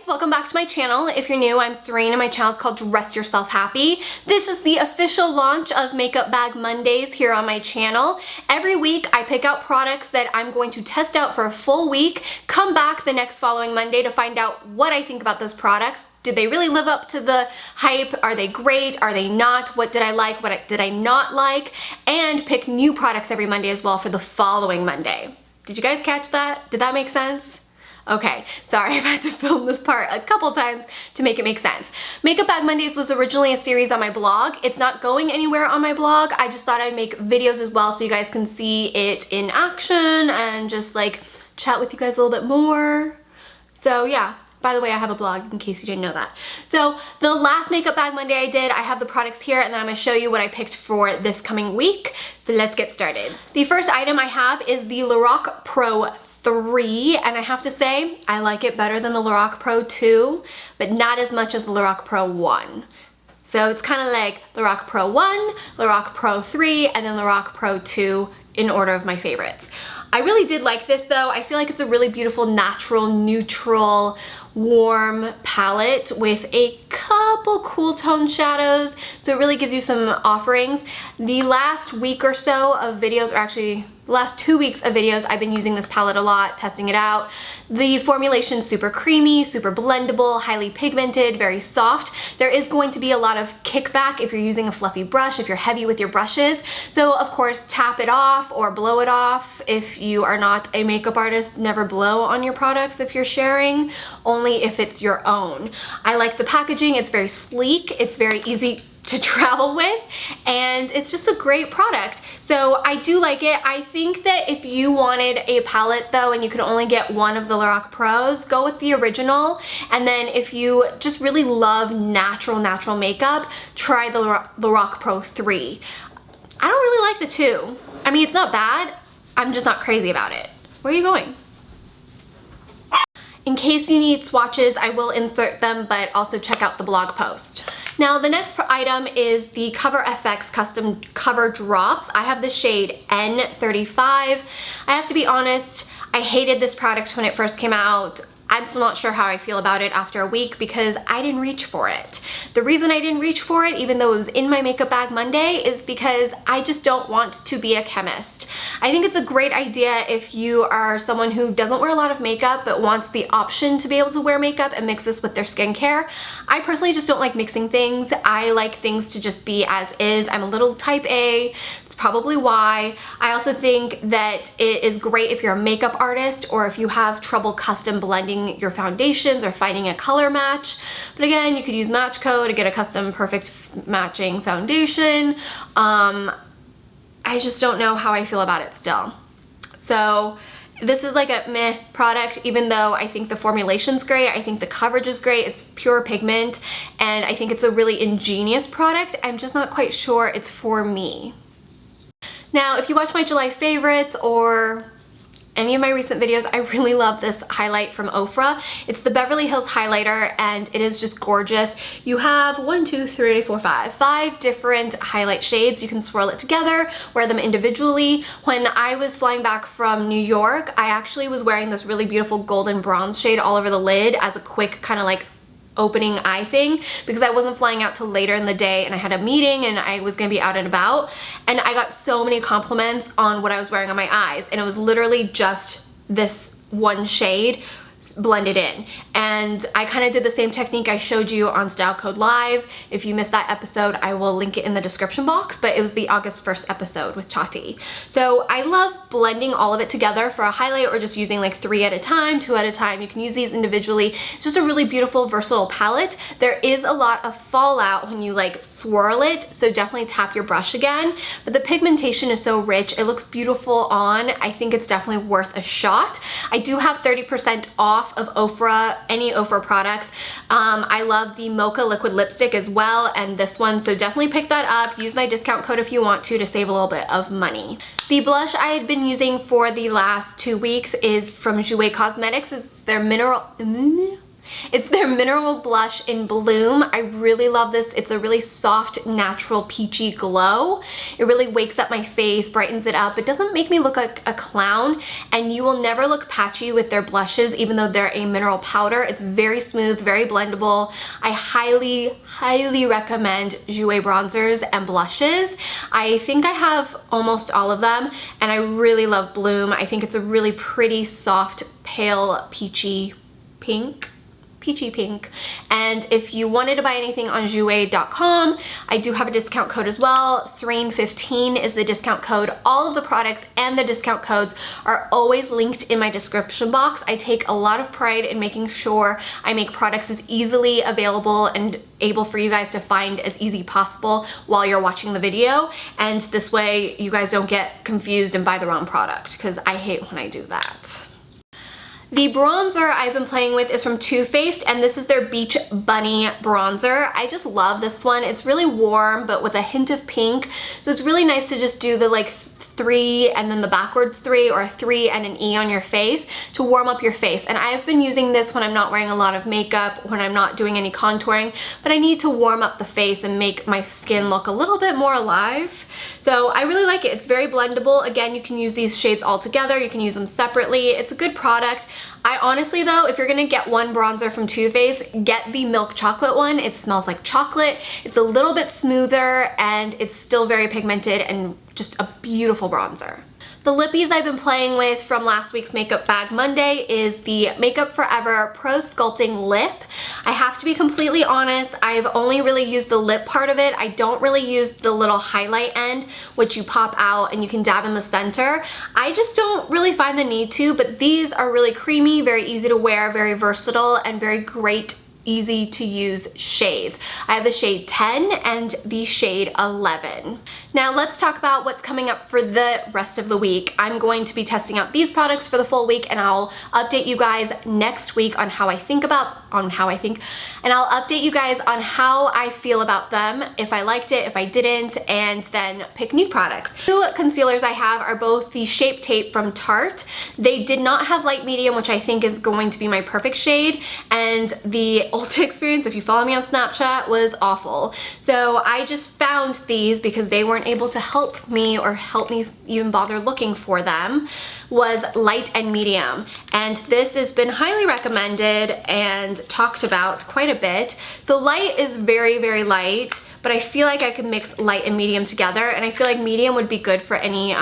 welcome back to my channel. If you're new, I'm Serein and my channel is called Dress Yourself Happy. This is the official launch of Makeup Bag Mondays here on my channel. Every week I pick out products that I'm going to test out for a full week, come back the next following Monday to find out what I think about those products. Did they really live up to the hype? Are they great? Are they not? What did I like? What did I not like? And pick new products every Monday as well for the following Monday. Did you guys catch that? Did that make sense? Okay, sorry, I've had to film this part a couple times to make it make sense. Makeup Bag Mondays was originally a series on my blog. It's not going anywhere on my blog. I just thought I'd make videos as well so you guys can see it in action and just like chat with you guys a little bit more. So yeah. By the way, I have a blog in case you didn't know that. So the last Makeup Bag Monday I did, I have the products here and then I'm gonna show you what I picked for this coming week. So let's get started. The first item I have is the LORAC Pro 3, and I have to say, I like it better than the LORAC Pro 2, but not as much as the LORAC Pro 1. So it's kind of like LORAC Pro 1, LORAC Pro 3, and then LORAC Pro 2 in order of my favorites. I really did like this though. I feel like it's a really beautiful, natural, neutral, warm palette with a couple cool tone shadows. So it really gives you some offerings. The last week or so of videos, or actually the last 2 weeks of videos, I've been using this palette a lot, testing it out. The formulation's super creamy, super blendable, highly pigmented, very soft. There is going to be a lot of kickback if you're using a fluffy brush, if you're heavy with your brushes. So of course, tap it off or blow it off. If you are not a makeup artist, never blow on your products if you're sharing, only if it's your own. I like the packaging. It's very sleek. It's very easy to travel with, and it's just a great product. So I do like it. I think that if you wanted a palette though and you could only get one of the LORAC Pros, go with the original. And then if you just really love natural makeup, try the LORAC Pro 3. I don't really like the 2. I mean, it's not bad. I'm just not crazy about it. Where are you going? In case you need swatches, I will insert them, but also check out the blog post. Now, the next item is the COVERFX Custom Cover Drops. I have the shade N35. I have to be honest, I hated this product when it first came out. I'm still not sure how I feel about it after a week because I didn't reach for it. The reason I didn't reach for it, even though it was in my Makeup Bag Monday, is because I just don't want to be a chemist. I think it's a great idea if you are someone who doesn't wear a lot of makeup but wants the option to be able to wear makeup and mix this with their skincare. I personally just don't like mixing things. I like things to just be as is. I'm a little type A. It's probably why. I also think that it is great if you're a makeup artist or if you have trouble custom blending your foundations or finding a color match. But again, you could use Match Co to get a custom perfect matching foundation. I just don't know how I feel about it still. So this is like a meh product, even though I think the formulation's great. I think the coverage is great. It's pure pigment, and I think it's a really ingenious product. I'm just not quite sure it's for me. Now, if you watch my July favorites or any of my recent videos, I really love this highlight from OFRA. It's the Beverly Hills highlighter, and it is just gorgeous. You have 5 different highlight shades. You can swirl it together, wear them individually. When I was flying back from New York, I actually was wearing this really beautiful golden bronze shade all over the lid as a quick kind of like opening eye thing because I wasn't flying out till later in the day and I had a meeting and I was gonna be out and about, and I got so many compliments on what I was wearing on my eyes, and it was literally just this one shade blended in. And I kind of did the same technique I showed you on Style Code Live. If you missed that episode, I will link it in the description box, but it was the August 1st episode with Tarte. So I love blending all of it together for a highlight or just using like 3 at a time, 2 at a time. You can use these individually. It's just a really beautiful, versatile palette. There is a lot of fallout when you like swirl it, so definitely tap your brush again. But the pigmentation is so rich. It looks beautiful on. I think it's definitely worth a shot. I do have 30% off of OFRA, any OFRA products. I love the Mocha liquid lipstick as well, and this one, so definitely pick that up. Use my discount code if you want to save a little bit of money. The blush I had been using for the last 2 weeks is from Jouer Cosmetics. It's their It's their mineral blush in Bloom. I really love this. It's a really soft, natural, peachy glow. It really wakes up my face, brightens it up. It doesn't make me look like a clown, and you will never look patchy with their blushes, even though they're a mineral powder. It's very smooth, very blendable. I highly, highly recommend Jouer bronzers and blushes. I think I have almost all of them, and I really love Bloom. I think it's a really pretty, soft, pale, peachy pink. And if you wanted to buy anything on jouer.com, I do have a discount code as well. Serein15 is the discount code. All of the products and the discount codes are always linked in my description box. I take a lot of pride in making sure I make products as easily available and able for you guys to find as easy possible while you're watching the video. And this way you guys don't get confused and buy the wrong product, because I hate when I do that. The bronzer I've been playing with is from Too Faced, and this is their Beach Bunny bronzer. I just love this one. It's really warm, but with a hint of pink. So it's really nice to just do the like 3 and then the backwards 3, or a 3 and an E on your face to warm up your face. And I've been using this when I'm not wearing a lot of makeup, when I'm not doing any contouring, but I need to warm up the face and make my skin look a little bit more alive. So I really like it. It's very blendable. Again, you can use these shades all together. You can use them separately. It's a good product. I honestly though, if you're gonna get one bronzer from Too Faced, get the milk chocolate one. It smells like chocolate. It's a little bit smoother, and it's still very pigmented and just a beautiful bronzer. The lippies I've been playing with from last week's Makeup Bag Monday is the Makeup Forever Pro Sculpting Lip. I have to be completely honest, I've only really used the lip part of it. I don't really use the little highlight end, which you pop out and you can dab in the center. I just don't really find the need to, but these are really creamy, very easy to wear, very versatile, and very great easy to use shades. I have the shade 10 and the shade 11. Now let's talk about what's coming up for the rest of the week. I'm going to be testing out these products for the full week, and I'll update you guys next week on how I think, and I'll update you guys on how I feel about them, if I liked it, if I didn't, and then pick new products. Two concealers I have are both the Shape Tape from Tarte. They did not have light medium, which I think is going to be my perfect shade, and the Ulta experience, if you follow me on Snapchat, was awful. So I just found these because they weren't able to help me, or help me even bother looking for them, was light and medium. And this has been highly recommended and talked about quite a bit. So light is very, very light, but I feel like I could mix light and medium together, and I feel like medium would be good for any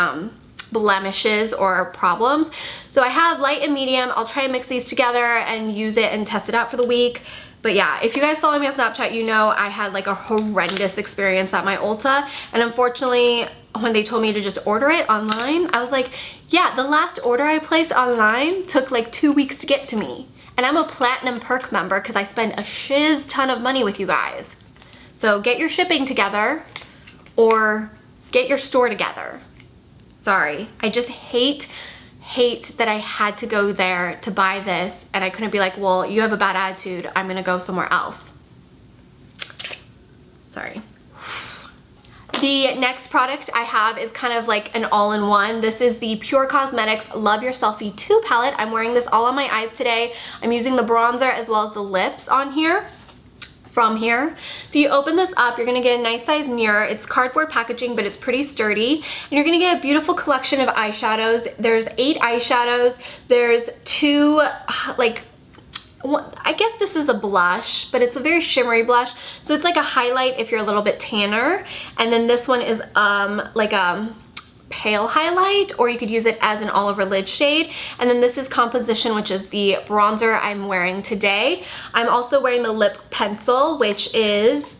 blemishes or problems. So I have light and medium. I'll try and mix these together and use it and test it out for the week. But yeah, if you guys follow me on Snapchat, you know I had like a horrendous experience at my Ulta, and unfortunately when they told me to just order it online, I was like, yeah, the last order I placed online took like 2 weeks to get to me. And I'm a platinum perk member because I spend a shiz ton of money with you guys. So get your shipping together, or get your store together. Sorry, I just hate that I had to go there to buy this, and I couldn't be like, well, you have a bad attitude, I'm gonna go somewhere else. Sorry. The next product I have is kind of like an all-in-one. This is the Pure Cosmetics Love Your Selfie 2 palette. I'm wearing this all on my eyes today. I'm using the bronzer as well as the lips on here. From here. So you open this up, you're gonna get a nice size mirror. It's cardboard packaging, but it's pretty sturdy. And you're gonna get a beautiful collection of eyeshadows. There's 8 eyeshadows. There's 2, I guess this is a blush, but it's a very shimmery blush. So it's like a highlight if you're a little bit tanner. And then this one is like a pale highlight, or you could use it as an all-over lid shade. And then this is Composition, which is the bronzer I'm wearing today. I'm also wearing the lip pencil, which is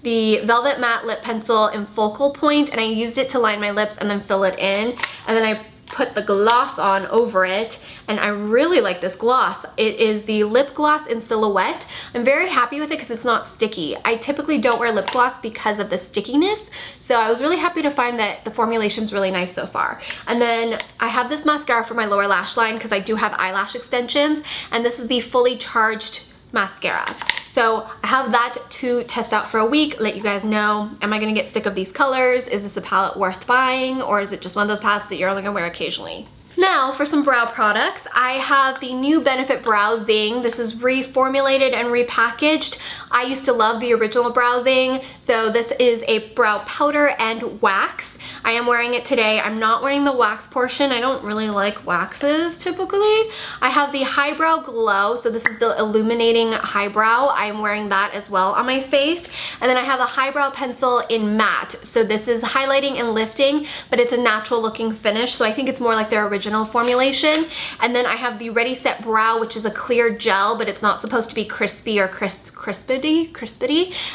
the Velvet Matte Lip Pencil in Focal Point, and I used it to line my lips and then fill it in. And then I put the gloss on over it, and I really like this gloss. It is the lip gloss in Silhouette. I'm very happy with it because it's not sticky. I typically don't wear lip gloss because of the stickiness, so I was really happy to find that the formulation's really nice so far. And then I have this mascara for my lower lash line because I do have eyelash extensions, and this is the Fully Charged mascara. So I have that to test out for a week, let you guys know, am I gonna get sick of these colors? Is this a palette worth buying, or is it just one of those palettes that you're only gonna wear occasionally? Now for some brow products, I have the new Benefit Brow Zing. This is reformulated and repackaged. I used to love the original Brow Zing, so this is a brow powder and wax. I am wearing it today. I'm not wearing the wax portion. I don't really like waxes typically. I have the Highbrow Glow, so this is the illuminating highbrow. I'm wearing that as well on my face. And then I have a highbrow pencil in matte, so this is highlighting and lifting, but it's a natural looking finish, so I think it's more like their original formulation. And then I have the Ready Set Brow, which is a clear gel, but it's not supposed to be crispy or crispity.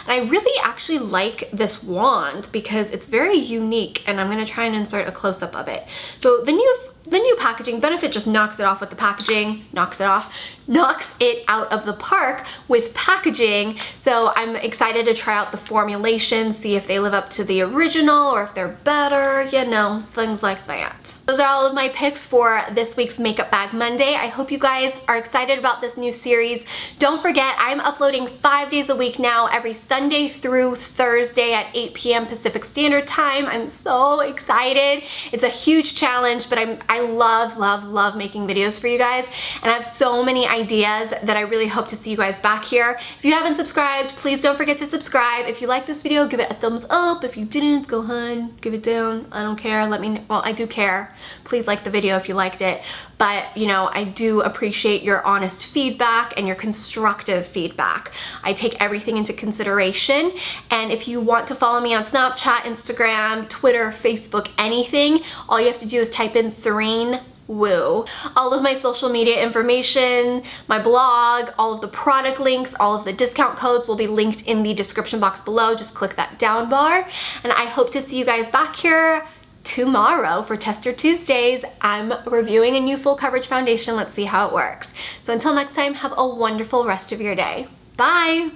And I really actually like this wand because it's very unique, and I'm gonna try and insert a close-up of it. So the new packaging, Benefit just knocks it off with the packaging, knocks it out of the park with packaging. So I'm excited to try out the formulation, see if they live up to the original or if they're better, you know, things like that. Those are all of my picks for this week's Makeup Bag Monday. I hope you guys are excited about this new series. Don't forget, I'm uploading 5 days a week now, every Sunday through Thursday at 8 p.m. Pacific Standard Time. I'm so excited. It's a huge challenge, but I love making videos for you guys, and I have so many ideas that I really hope to see you guys back here. If you haven't subscribed, please don't forget to subscribe. If you like this video, give it a thumbs up. If you didn't, go ahead, give it down. I don't care. Let me know. Well, I do care. Please like the video if you liked it. But, you know, I do appreciate your honest feedback and your constructive feedback. I take everything into consideration. And if you want to follow me on Snapchat, Instagram, Twitter, Facebook, anything, all you have to do is type in Serein Woo. All of my social media information, my blog, all of the product links, all of the discount codes will be linked in the description box below. Just click that down bar. And I hope to see you guys back here tomorrow for Tester Tuesdays. I'm reviewing a new full coverage foundation. Let's see how it works. So until next time, have a wonderful rest of your day. Bye.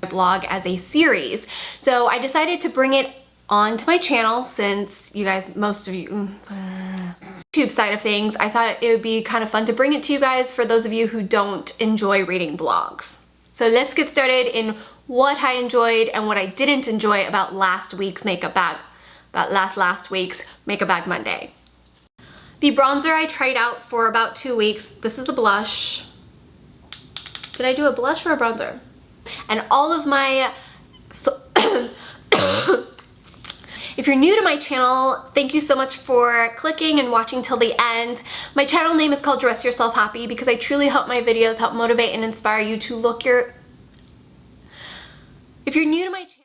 Blog as a series. So I decided to bring it onto my channel since you guys, most of you, YouTube side of things, I thought it would be kind of fun to bring it to you guys for those of you who don't enjoy reading blogs. So let's get started in what I enjoyed and what I didn't enjoy about last week's makeup bag. Last week's Makeup Bag Monday. The bronzer I tried out for about 2 weeks. This is a blush. Did I do a blush or a bronzer? And all of my... If you're new to my channel, thank you so much for clicking and watching till the end. My channel name is called Dress Yourself Happy because I truly hope my videos help motivate and inspire you to look your... If you're new to my channel...